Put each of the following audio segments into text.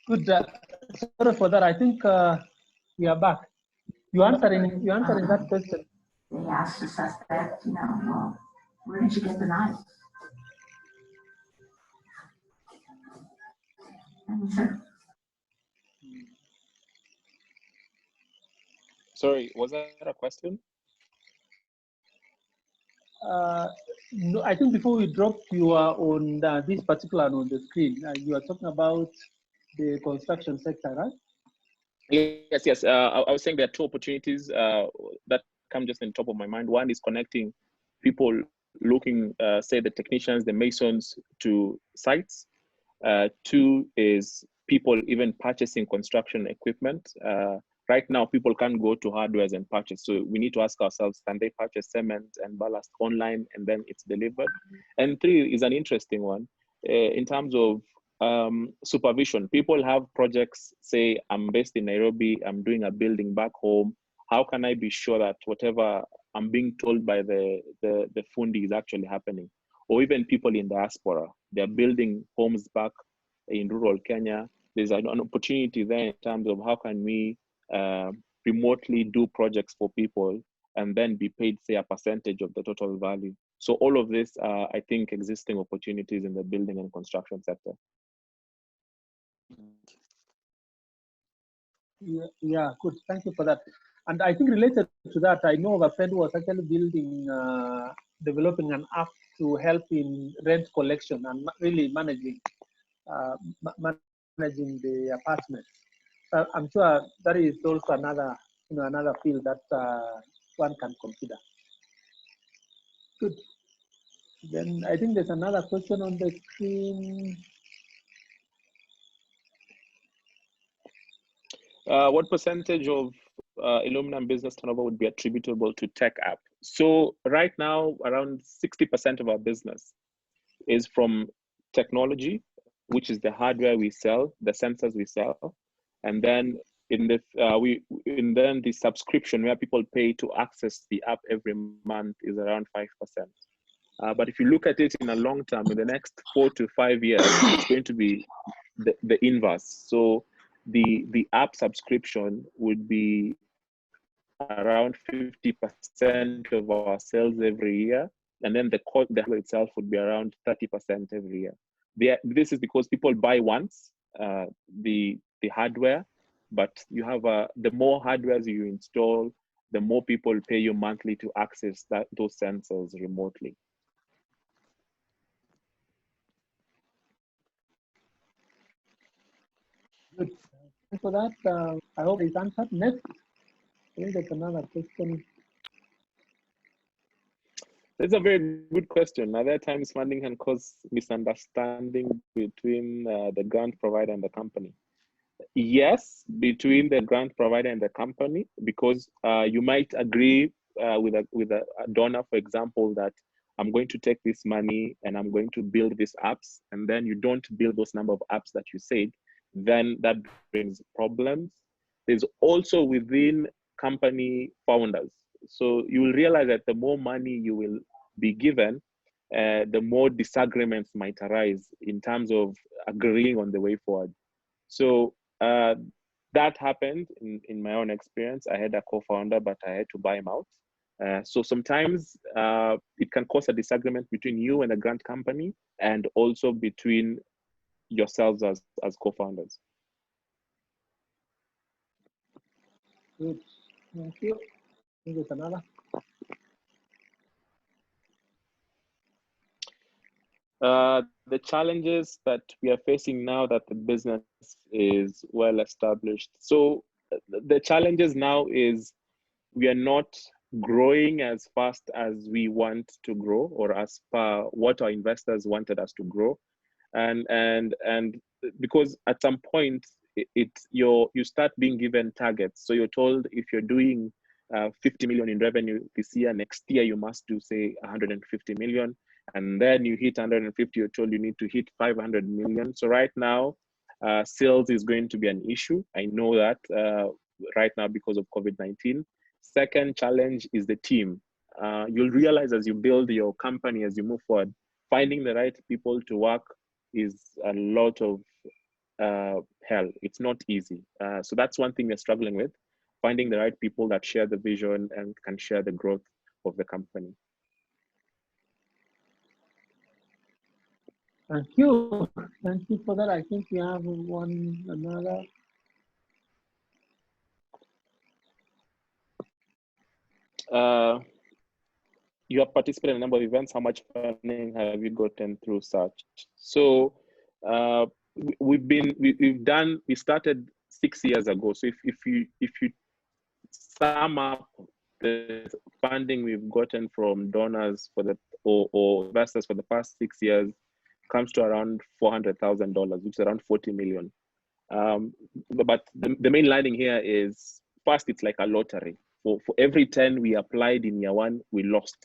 Good. Sorry for that. I think we are back. You answering that question. They asked the suspect, well, where did you get the knife? And he said, sorry, was that a question? No, I think before we dropped, you are on this particular on the screen. You are talking about the construction sector, right? Yes. I was saying there are two opportunities that come just in top of my mind. One is connecting people looking, say the technicians, the masons to sites. Two is people even purchasing construction equipment. Right now, people can't go to hardwares and purchase. So we need to ask ourselves, can they purchase cement and ballast online and then it's delivered? And three is an interesting one in terms of supervision. People have projects, say I'm based in Nairobi, I'm doing a building back home. How can I be sure that whatever I'm being told by the fundi is actually happening? Or even people in diaspora, they're building homes back in rural Kenya. There's an opportunity there in terms of how can we remotely do projects for people and then be paid, say, a percentage of the total value. So all of this, I think, existing opportunities in the building and construction sector. Yeah, good. Thank you for that. And I think related to that, I know of a friend who was actually developing an app to help in rent collection and really managing the apartments. I'm sure that is also another field that one can consider. Good. Then I think there's another question on the screen. What percentage of Illuminum business turnover would be attributable to tech app? So right now, around 60% of our business is from technology, which is the hardware we sell, the sensors we sell, and then then the subscription where people pay to access the app every month is around 5%. But if you look at it in a long term, in the next 4 to 5 years, it's going to be the inverse. So the app subscription would be around 50% of our sales every year, and then the hardware itself would be around 30% every year. This is because people buy once the hardware, but you have the more hardware you install, the more people pay you monthly to access those sensors remotely. Good. Thanks for that. I hope it's answered. Next, I think there's another question. That's a very good question. Other times funding can cause misunderstanding between the grant provider and the company. Yes, between the grant provider and the company, because you might agree with a donor, for example, that I'm going to take this money and I'm going to build these apps, and then you don't build those number of apps that you said, then that brings problems. There's also within company founders. So you will realize that the more money you will be given, the more disagreements might arise in terms of agreeing on the way forward. So that happened in my own experience. I had a co-founder, but I had to buy him out. So sometimes it can cause a disagreement between you and a grant company, and also between yourselves as co-founders. Good. Thank you. I think there's another. The challenges that we are facing now that the business is well established. So the challenges now is we are not growing as fast as we want to grow, or as per what our investors wanted us to grow. And because at some point you start being given targets. So you're told if you're doing 50 million in revenue this year, next year you must do, say, 150 million. And then you hit 150, you're told you need to hit 500 million. So right now, sales is going to be an issue. I know that right now because of COVID-19. Second challenge is the team. You'll realize as you build your company, as you move forward, finding the right people to work is a lot of hell. It's not easy. So that's one thing we're struggling with, finding the right people that share the vision and can share the growth of the company. Thank you. Thank you for that. I think we have another. You have participated in a number of events. How much funding have you gotten through such? So we started 6 years ago. So if you sum up the funding we've gotten from donors for the or investors for the past 6 years, comes to around $400,000, which is around 40 million. But the main learning here is, first, it's like a lottery. For every 10 we applied in year 1, we lost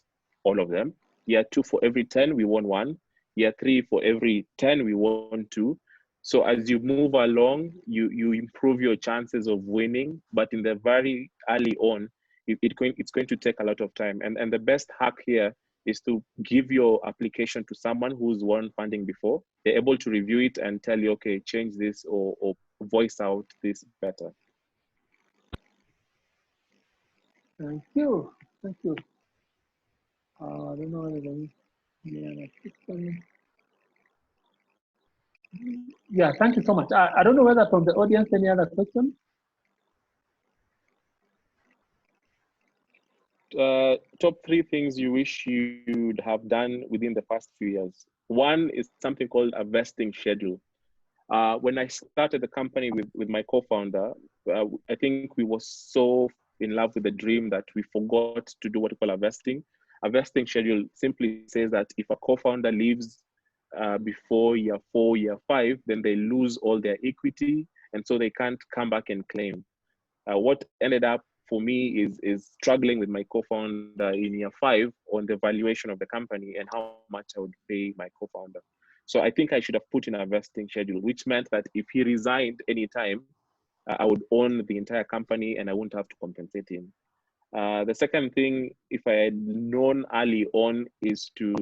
all of them. Year 2, for every 10 we won 1. Year 3, for every 10 we won 2. So as you move along, you improve your chances of winning. But in the very early on, it's going to take a lot of time. And the best hack here is to give your application to someone who's won funding before. They're able to review it and tell you, okay, change this or voice out this better. Thank you. Thank you. I don't know anything. Yeah, thank you so much. I don't know whether from the audience any other questions. Top 3 things you wish you'd have done within the past few years. One is something called a vesting schedule. When I started the company with my co-founder, I think we were so in love with the dream that we forgot to do what we call a vesting. A vesting schedule simply says that if a co-founder leaves before year 4, year 5, then they lose all their equity, and so they can't come back and claim. What ended up for me is struggling with my co-founder in year 5 on the valuation of the company and how much I would pay my co-founder. So I think I should have put in a vesting schedule, which meant that if he resigned anytime, I would own the entire company and I wouldn't have to compensate him. The second thing, if I had known early on, is to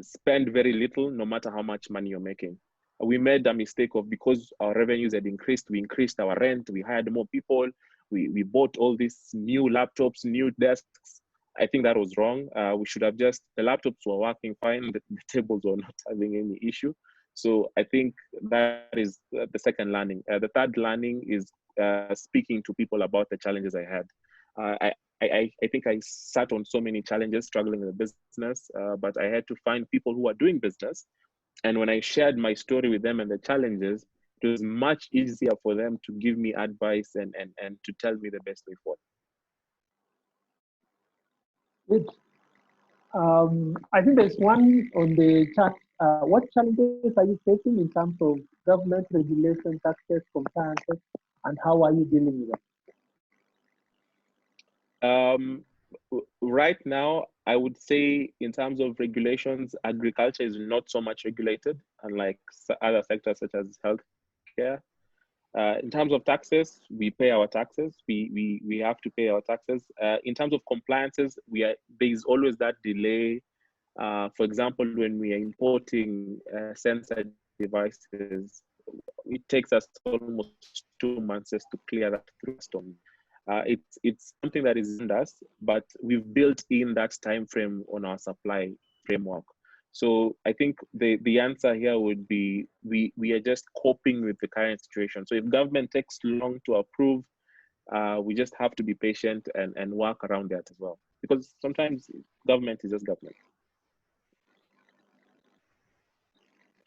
spend very little, no matter how much money you're making. We made a mistake of, because our revenues had increased, we increased our rent, we hired more people, we bought all these new laptops, new desks. I think that was wrong. We should have the laptops were working fine, the tables were not having any issue. So I think that is the second learning. The third learning is speaking to people about the challenges I had. I think I sat on so many challenges struggling in the business, but I had to find people who are doing business. And when I shared my story with them and the challenges, it was much easier for them to give me advice and to tell me the best way forward. Good. I think there's one on the chat. What challenges are you facing in terms of government regulation, taxes, compliances, and how are you dealing with them? Right now, I would say in terms of regulations, agriculture is not so much regulated, unlike other sectors such as healthcare. In terms of taxes, we pay our taxes. We have to pay our taxes. In terms of compliances, there's always that delay. For example, when we are importing sensor devices, it takes us almost 2 months just to clear that through customs. It's something that is in us, but we've built in that time frame on our supply framework. So I think the answer here would be we are just coping with the current situation. So if government takes long to approve, we just have to be patient and work around that as well. Because sometimes government is just government.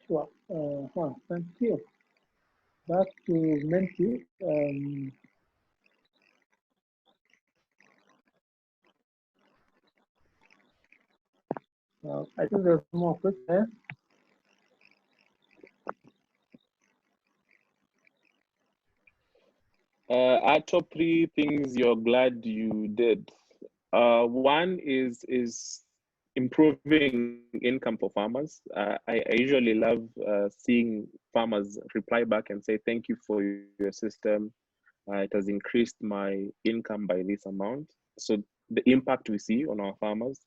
Sure. Thank you. Back to Menti. I think there's more questions. Our top 3 things you're glad you did. One is improving income for farmers. I usually love seeing farmers reply back and say, thank you for your system. It has increased my income by this amount. So the impact we see on our farmers.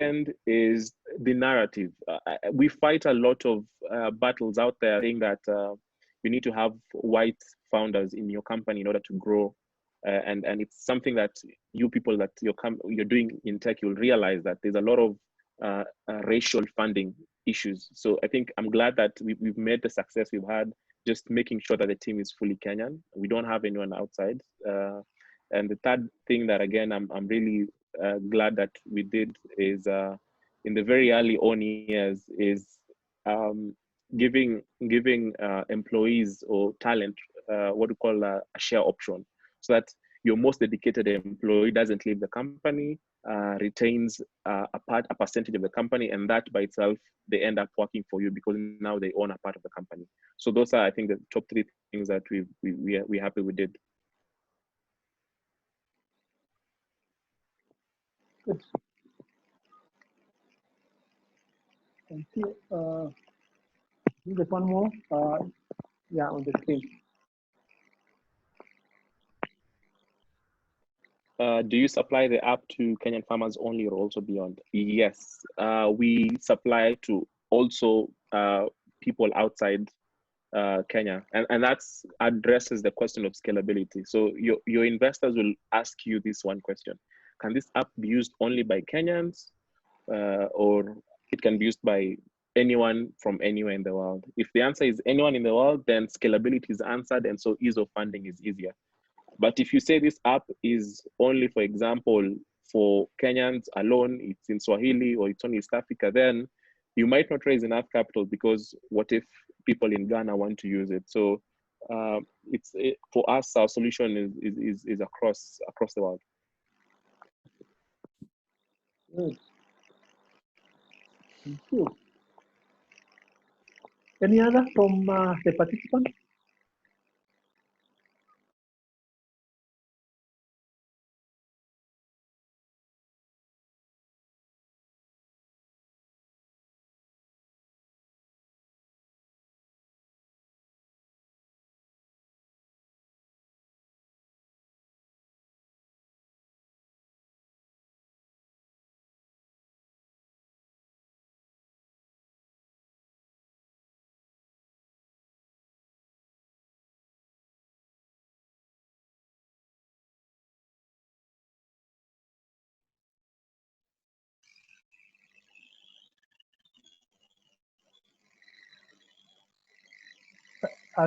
And is the narrative. We fight a lot of battles out there saying that you need to have white founders in your company in order to grow. And it's something that you people that you're doing in tech, you'll realize that there's a lot of racial funding issues. So I think I'm glad that we've made the success we've had, just making sure that the team is fully Kenyan. We don't have anyone outside. And the third thing that, again, I'm really glad that we did is in the very early on years is giving employees or talent what we call a share option, so that your most dedicated employee doesn't leave the company, retains a percentage of the company, and that by itself, they end up working for you because now they own a part of the company. So those are, I think, the top 3 things that we're happy we did. Good. Thank you. There's one more. Yeah, on the screen. Do you supply the app to Kenyan farmers only or also beyond? Yes, we supply to also people outside Kenya, and that's addresses the question of scalability. So your investors will ask you this one question: can this app be used only by Kenyans, or it can be used by anyone from anywhere in the world? If the answer is anyone in the world, then scalability is answered, and so ease of funding is easier. But if you say this app is only, for example, for Kenyans alone, it's in Swahili or it's only East Africa, then you might not raise enough capital, because what if people in Ghana want to use it? So for us, our solution is across the world. Good. Thank you. Any other from the participants?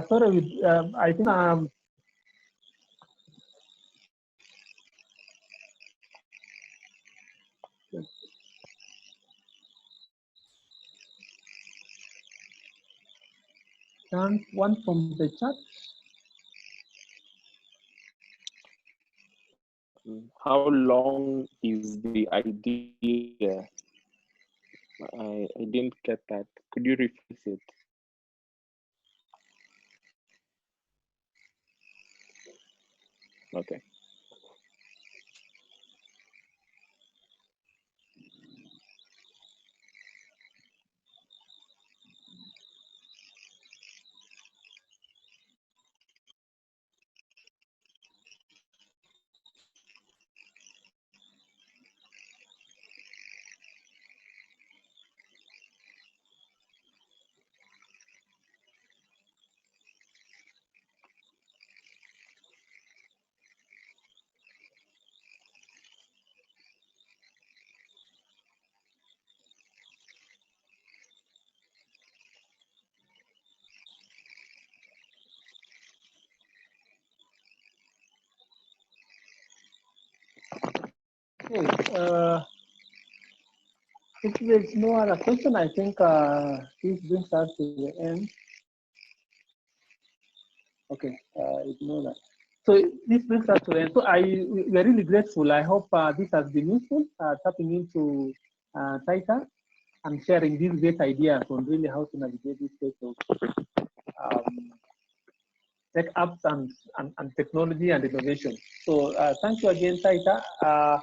Sorry, I think one from the chat. How long is the idea? I didn't get that. Could you rephrase it? Okay. Okay. If there's no other question, I think this brings us to the end. Okay, ignore that. So this brings us to the end. So we are really grateful. I hope this has been useful, tapping into Taita and sharing these great ideas on really how to navigate this space of tech apps and technology and innovation. So thank you again, Taita.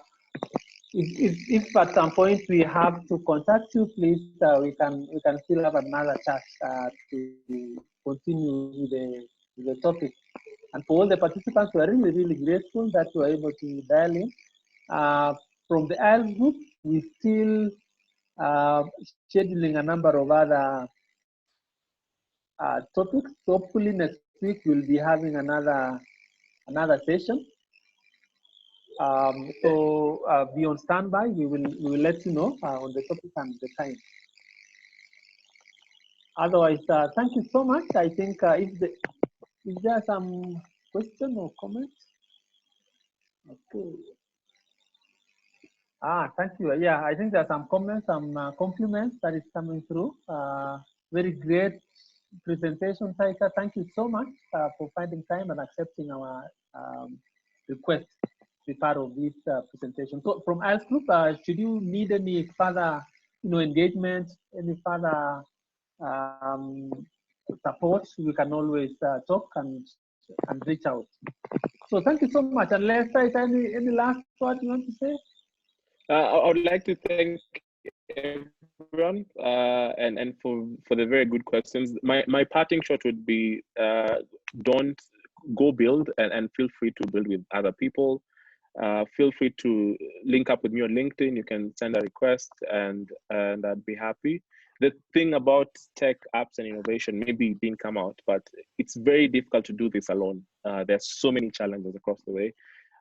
If at some point we have to contact you, please, we can still have another chat to continue with the topic. And for all the participants, we are really, really grateful that you are able to dial in. From the IELTS group, we still scheduling a number of other topics. Hopefully next week we'll be having another session. So be on standby. We will let you know on the topic and the time. Otherwise, thank you so much. I think if there are some questions or comments. Okay. Thank you. Yeah, I think there are some comments, some compliments that is coming through. Very great presentation, Taita. Thank you so much for finding time and accepting our request to be part of this presentation. So from IELTS Group, should you need any further engagement, any further support, we can always talk and reach out. So thank you so much. Unless Taita, any last word you want to say? I would like to thank everyone and for the very good questions. My parting shot would be don't go build and feel free to build with other people. Feel free to link up with me on LinkedIn. You can send a request and I'd be happy. The thing about tech apps and innovation, maybe it didn't come out, but it's very difficult to do this alone. There's so many challenges across the way.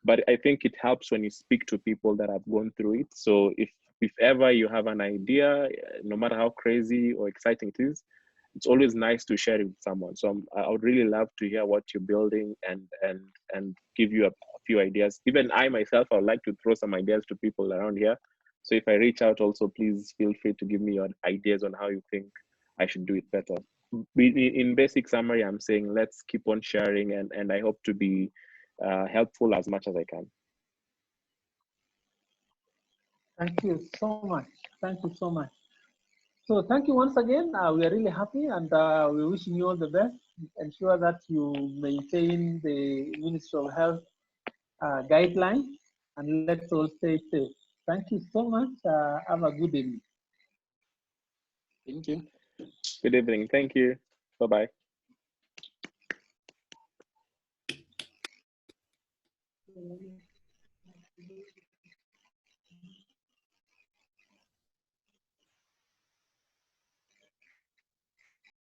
But I think it helps when you speak to people that have gone through it. So if ever you have an idea, no matter how crazy or exciting it is, it's always nice to share it with someone. So I would really love to hear what you're building and give you a few ideas. Even I myself, I would like to throw some ideas to people around here. So if I reach out also, please feel free to give me your ideas on how you think I should do it better. In basic summary, I'm saying let's keep on sharing and I hope to be helpful as much as I can. Thank you so much. Thank you so much. So thank you once again. We are really happy and we're wishing you all the best. Ensure that you maintain the Ministry of Health guidelines and let's all stay safe. Thank you so much. Have a good evening. Thank you. Good evening. Thank you. Bye-bye.